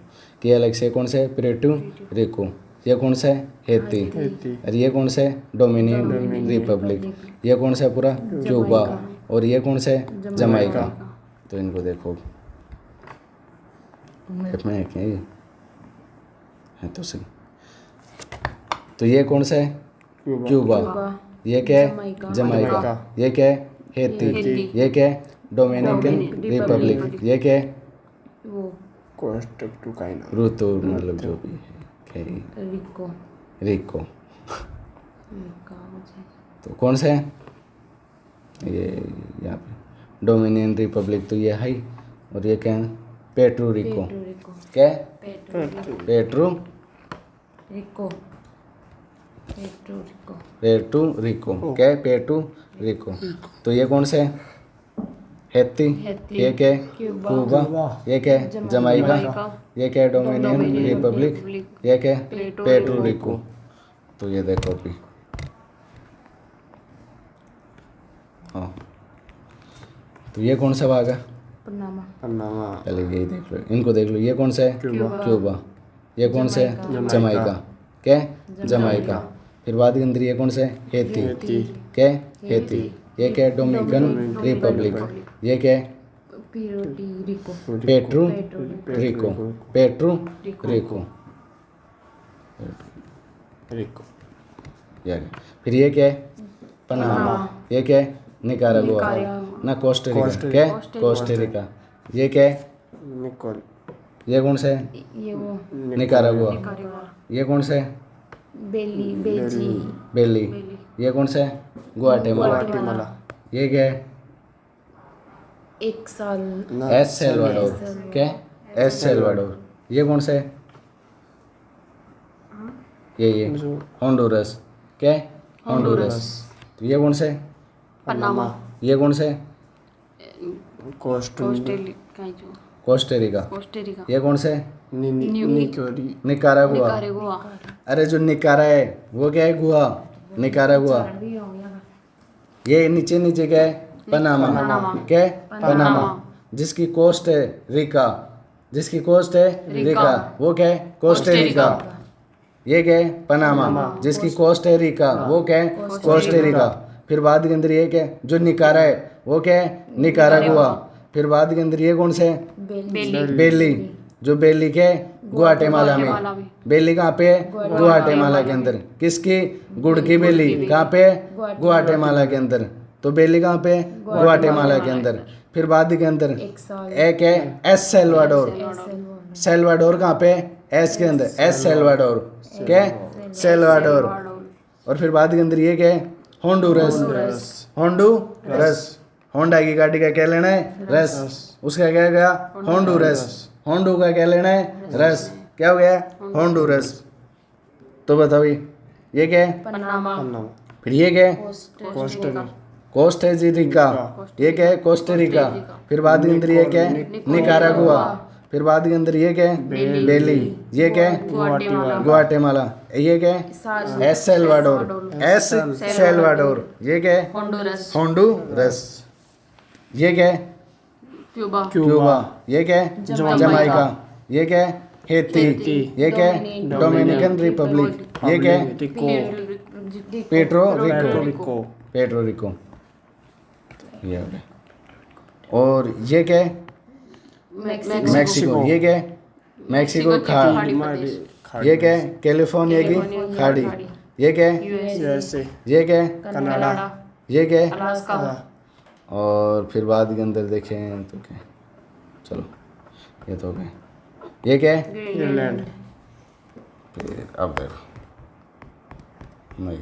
कि अलग से कौन सा है? पुएर्टो रिको। ये कौन सा है? हेती। और ये कौन सा है? Dominion Republic. ये कौन सा है? पूरा क्यूबा। और ये कौन सा है? जमाइका। तो इनको देखो इसमें है क्या? ये है तो सही। तो ये कौन सा है? क्यूबा। ये क्या है? जमाइका। ये क्या है? हेती। ये क्या है? Dominican Republic. ये क्या है? वो कोस्टा रिका। रूतो मतलब जो भी है क्या है? रिको। रिको। तो कौन सा है? ये यहाँ पे डोमिनियन रिपब्लिक तो ये है ही। और ये क्या है? पेट्रो रिको। क्या है? पेट्रो रिको। रिको। पेट्रो रिको। क्या है? पेट्रो रिको। तो ये कौन सा है? हेती। ये क्या है? क्यूबा। ये क्या है? जमाइका। ये क्या है? Dominion Republic. ये क्या है? पेट्रो रिको। तो ये देखो अभी हाँ। तो ये कौन सा भाग है? पनामा। पहले यही देख लो, इनको देख लो। ये कौन सा है? क्यूबा। ये कौन सा है? जमाइका। क्या है? जमाइका। फिर बाद के अंदर ये कौन सा है? हेती। क्या है? हेती। ये क्या है? Dominican Republic. ये क्या है? पेट्रो रिको। पेट्रो रिको। रिको। फिर ये क्या है? पनामा। ये क्या है? निकारागुआ ना कोस्टारिका। क्या है? कोस्टारिका। ये क्या है? निकोल। ये कौन सा है? ये वो निकारागुआ। ये कौन सा है? बेली। ये कौन सा है? ग्वाटेमाला। ये क्या है? एक साल एल सल्वाडोर। क्या है? El Salvador. ये कौन सा है? ये होंडुरस। क्या है? होंडुरस। तो ये कौन सा है? पनामा। ये कौन सा है? कोस्टेरिका। कोस्टारिका। ये कौन सा है? निकोरी। निकारागुआ। अरे जो निकारा है वो क्या है? गुआ। निकारागुआ। ये नीचे नीचे क्या है? पनामा। क्या है? पनामा। जिसकी कोस्ट है रिका। जिसकी कोस्ट है रिका वो क्या है? कोस्टारिका। ये क्या है? पनामा। जिसकी कोस्ट है रिका वो क्या है? कोस्टारिका। फिर बाद के अंदर ये क्या है? जो निकारा है वो क्या है? निकारागुआ। फिर बाद के अंदर ये कौन सा है? बेली। जो बेली के ग्वाटेमाला में। बेली कहाँ पे है? ग्वाटेमाला के अंदर। किसकी? गुड़ की बेली। कहाँ पे है? ग्वाटेमाला के अंदर। तो बेली कहाँ पे है? ग्वाटेमाला के अंदर। फिर बाद के अंदर एक है एस सल्वाडोर। सल्वाडोर कहाँ पे है? एस के अंदर। S Salvador. क्या है? सल्वाडोर। और फिर बाद के अंदर ये क्या है? होंडुरस। होंडुरस। होंडा की गाड़ी का क्या लेना है? रस। उसका क्या गया? होंडुरस। होंडू का क्या लेना है? रस। क्या हो गया? होंडुरस। तो बताओ ये क्या है? पनामा। फिर ये क्या है? Costa Costa Rica. ये क्या है? कोस्टारिका। फिर बाद के अंदर ये क्या है? निकारागुआ। फिर बाद के अंदर ये क्या है? बेली। ये क्या है? ग्वाटेमाला। ये क्या है? El Salvador. S Salvador. ये क्या है? होंडुरस। ये क्या है? क्यूबा। ये क्या है? जमाइका। ये क्या है? हेती। ये क्या है? Dominican Republic. ये क्या है? पेट्रो रिको। Petro Rico. ये हो गया। और ये क्या है? मैक्सिको। ये क्या है? मैक्सिको खाड़ी। ये क्या है? कैलिफोर्निया की खाड़ी। ये क्या है? यूएसए, ये क्या है? कनाडा, ये क्या है? अलास्का, और फिर बाद के अंदर देखें तो क्या, चलो ये तो हो गए। ये क्या है? ग्रीनलैंड, फिर अब देखो नहीं,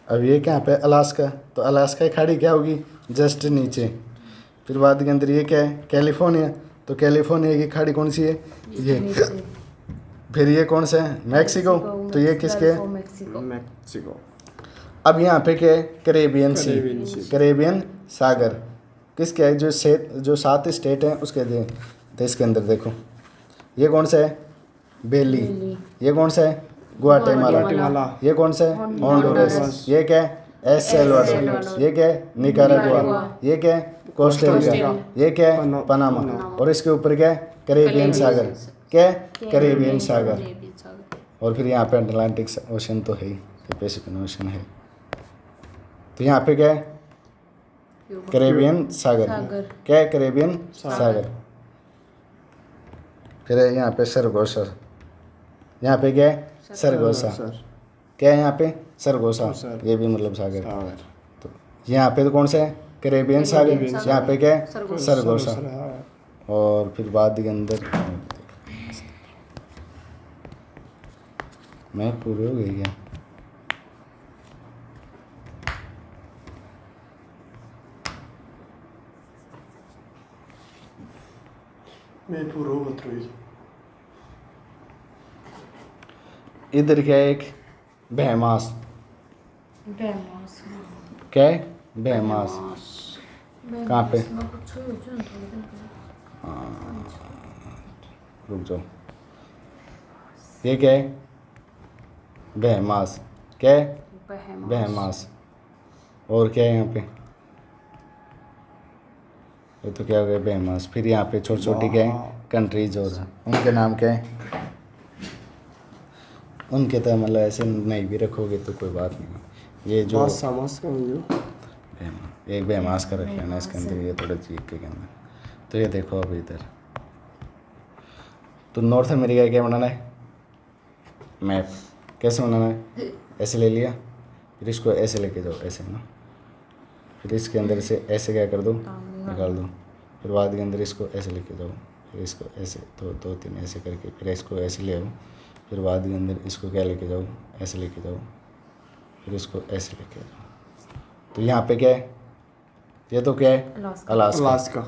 अब ये क्या पे अलास्का, तो अलास्का की खाड़ी क्या होगी? जस्ट नीचे। फिर बाद के अंदर ये क्या है? कैलिफोर्निया, तो कैलिफोर्निया की खाड़ी कौन सी है? ये। फिर ये कौन सा है? मैक्सिको, तो ये किसके है? मेक्सिको, मैक्सिको, अब यहाँ पे क्या है? Caribbean sea, Caribbean sea. Caribbean सागर किसके है? जो 7 स्टेट हैं उसके देश के अंदर देखो, ये कौन सा है? बेली। ये कौन सा है? ग्वाटेमाला। ग्वाटेमाला, ये कौन सा है? होंडुरस। ये क्या है? L Salvador. ये क्या है? निकारागुआ। ये क्या है? कोस्टारिका। ये क्या है? पनामा। और इसके ऊपर क्या है? कैरेबियन सागर। क्या है? कैरेबियन सागर। और फिर यहाँ पे अटलांटिक ओशन तो है ही, पैसिफिक ओशन है। तो यहाँ पे क्या है? कैरेबियन सागर। क्या है? कैरेबियन सागर। फिर यहाँ पे सरगोसा, यहाँ पे क्या है? सरगोसा। सर, क्या है यहाँ पे? सरगोसा, सर। ये भी मतलब सागर। सागर, तो यहाँ पे तो कौन सा है? कैरेबियन सागर। यहाँ पे क्या है? सरगोसा। सागर, और फिर बाद के अंदर मैं पूरी हो गई क्या? मैं पूरा बता रही। इधर क्या है? एक बहमास। क्या है? बहमास। कहाँ पे? रुक जाओ, ये क्या है? बहमास। क्या है? बहमास। और क्या है यहाँ पे? ये तो क्या हो गया? बहमास। फिर यहाँ पे छोटी छोटी क्या है? कंट्रीज और उनके नाम क्या है? उनके तो मतलब ऐसे नहीं भी रखोगे तो कोई बात नहीं। ये जो बहुत समझ कर जो एक बेमास का रखे ना इसके अंदर, ये थोड़ा चीक के अंदर। तो ये देखो अब इधर तो नॉर्थ अमेरिका क्या बनाना है? मैप। कैसे बनाना है? ऐसे ले लिया, फिर इसको ऐसे लेके जाओ, ऐसे ना, फिर इसके अंदर से ऐसे क्या कर दो? निकाल दो। फिर बाद के अंदर इसको ऐसे लेके जाओ, फिर इसको ऐसे दो 3 ऐसे करके, फिर इसको ऐसे ले आओ। फिर बाद के अंदर इसको क्या लेके जाओ? ऐसे लेके जाओ, फिर इसको ऐसे लेके जाओ। तो यहाँ पे क्या है? ये तो क्या है? अलास्का। अलास्का,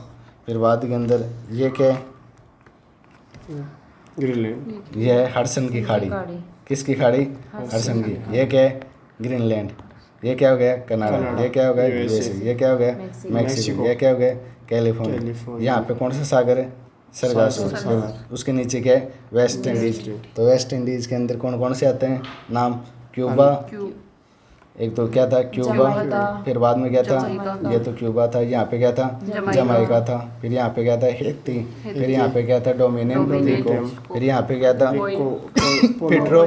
फिर बाद के अंदर ये क्या है? ग्रीनलैंड, ये है हडसन की खाड़ी। किसकी खाड़ी? हडसन की। ये क्या है? ग्रीनलैंड। ये क्या हो गया? कनाडा। ये क्या हो गया? यूएसए। ये क्या हो गया? मैक्सिको। ये क्या हो गया? कैलिफोर्निया। यहाँ पे कौन सा सागर है? सरगासो। उसके नीचे क्या है? West Indies. तो वेस्ट इंडीज के अंदर कौन कौन से आते हैं नाम? क्यूबा, एक तो क्या था? क्यूबा। फिर बाद में क्या था? ये तो क्यूबा था। यहाँ पे क्या था? जमाइका था। फिर यहाँ पे क्या था? हैती। फिर यहाँ पे क्या था? Dominican Rico. फिर यहाँ पे क्या था? पेट्रो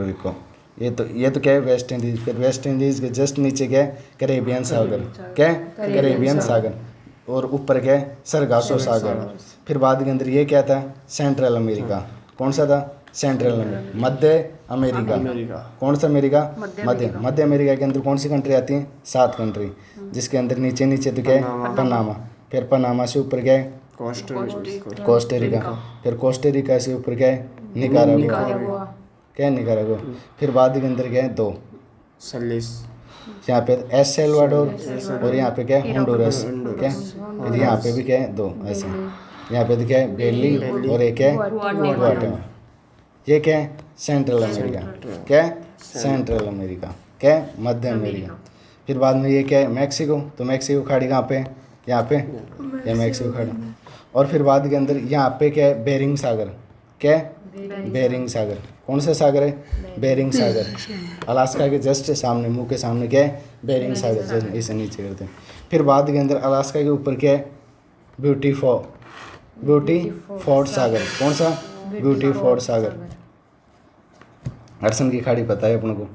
रिको। ये तो क्या है? West Indies. फिर वेस्ट इंडीज के जस्ट नीचे क्या है? कैरेबियन सागर। क्या है? कैरेबियन सागर। और ऊपर क्या है? सरगासो सागर। फिर बाद के अंदर ये क्या था? Central America. कौन सा था? Central America. मध्य अमेरिका। कौन सा अमेरिका? मध्य अमेरिका के अंदर कौन सी कंट्री आती है? 7 कंट्री, जिसके अंदर नीचे नीचे तो क्या है? पनामा। फिर पनामा से ऊपर क्या है? कोस्टारिका। फिर कोस्टारिका से ऊपर क्या है? निकारागुआ। क्या है? निकारागुआ। फिर बाद के अंदर क्या है? 2 सलीस, यहाँ पे एल सैल्वाडोर और यहाँ पे क्या है? होंडुरस। क्या? फिर यहाँ पे भी क्या है? 2 ऐसे। यहाँ पे तो क्या है? बेली और एक है ग्वाटेमाला। ये क्या है? Central America. क्या है? Central America. क्या है? मध्य अमेरिका। फिर बाद में ये क्या है? मैक्सिको। तो मैक्सिको खाड़ी कहाँ पे है? यहाँ पे, ये मैक्सिको खाड़ी। और फिर बाद के अंदर यहाँ पे क्या है? बेरिंग सागर। क्या है? बेरिंग सागर। कौन सा सागर है? बेरिंग सागर। अलास्का के जस्ट सामने, मुंह के सामने क्या है? बेरिंग सागर। इसे नीचे करते हैं। फिर बाद के अंदर अलास्का के ऊपर क्या है? ब्यूटी फोर्ट सागर। कौन सा? ब्यूटी फोर्ट सागर। हडसन की खाड़ी पता है अपन को,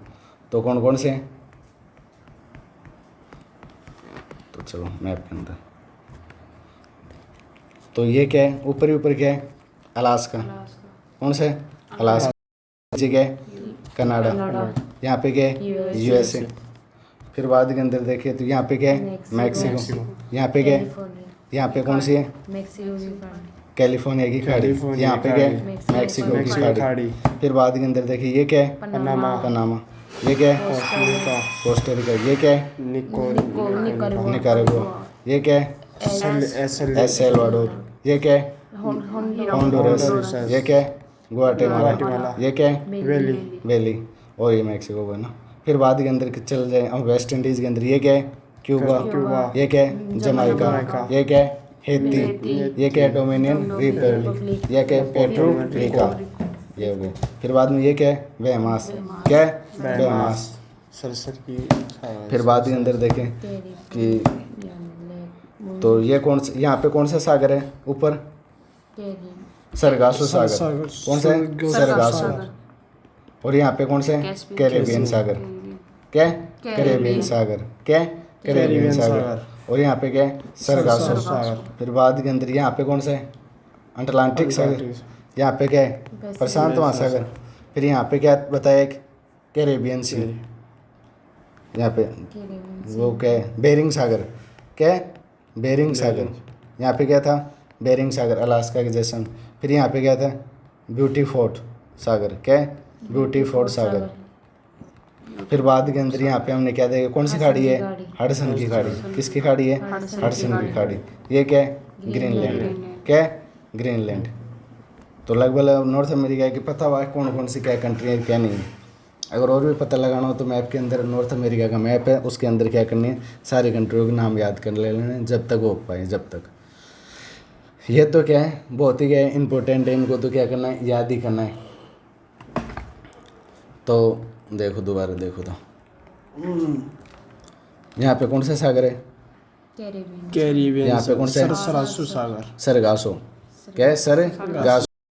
तो कौन कौन से हैं? तो चलो मैप के अंदर, तो ये क्या है? ऊपर ही ऊपर क्या है? अलास्का। कौन सा है? अलास्का। नीचे क्या है? कनाडा। यहाँ पे क्या है? यूएसए। फिर बाद के अंदर देखिए तो यहाँ पे क्या है? मैक्सिको। यहाँ पे क्या है? यहाँ पे कौन सी है? कैलिफोर्निया की खाड़ी। यहाँ पे क्या है? मैक्सिको की खाड़ी। फिर बाद के अंदर देखिए ये क्या है? पनामा। ये क्या है? कोस्टारिका। ये क्या है? निकारागुआ। ये क्या है? El Salvador. ये क्या है? होंडुरास। ये क्या है? ग्वाटेमाला। ये क्या है? वेली। और ये मैक्सिको का ना। फिर बाद के अंदर चल जाए हम वेस्ट इंडीज़ के अंदर, ये क्या है? क्यूबा। ये क्या है? जमाइका। ये क्या है? हेती। ये क्या है? Dominion Republic. ये क्या है? Petro Rica. ये हो गया। फिर बाद में ये क्या है? बहमास। क्या है? बहमास। सरसर की फिर बाद के अंदर देखें कि तो ये कौन सा, यहाँ पे कौन सा सागर है ऊपर? सरगासो सागर। कौन सा है? सरगासो। और यहाँ पे कौन सा है? कैरेबियन सागर। क्या है? कैरेबियन सागर। क्या है? कैरेबियन सागर। और यहाँ पे क्या है? सरगासो सागर। फिर बाद के अंदर यहाँ पे कौन सा है? अटलांटिक सागर। यहाँ पे क्या है? प्रशांत महासागर। फिर यहाँ पे क्या बताया? एक कैरेबियन सी। यहाँ पे वो क्या है? बेरिंग सागर। क्या है? बेरिंग सागर। यहाँ पे क्या था? बेरिंग सागर, अलास्का के जैसन। फिर यहाँ पे क्या था? ब्यूटी फोर्ट सागर। क्या है? ब्यूटी फोर्ट सागर। फिर बाद के अंदर यहाँ पे हमने क्या देखा? कौन सी खाड़ी है? हडसन की खाड़ी। किसकी खाड़ी है? हडसन की खाड़ी। ये क्या है? ग्रीनलैंड। क्या है? ग्रीनलैंड। तो लगभग नॉर्थ अमेरिका की पता हुआ है कौन कौन सी क्या कंट्री है क्या नहीं है। अगर और भी पता लगाना हो तो मैप के अंदर नॉर्थ अमेरिका का मैप है, उसके अंदर क्या करनी है? सारी कंट्रियों के नाम याद कर लेने जब तक हो पाए, जब तक। ये तो क्या है? बहुत ही क्या है? इम्पोर्टेंट है, इनको तो क्या करना है? याद ही करना है। तो देखो दोबारा देखो तो यहाँ पे कौन सा सागर है? कैरिबियन। यहाँ पे कौन सा है? सरगासो सागर। सरगासो। क्या है? सरगासो।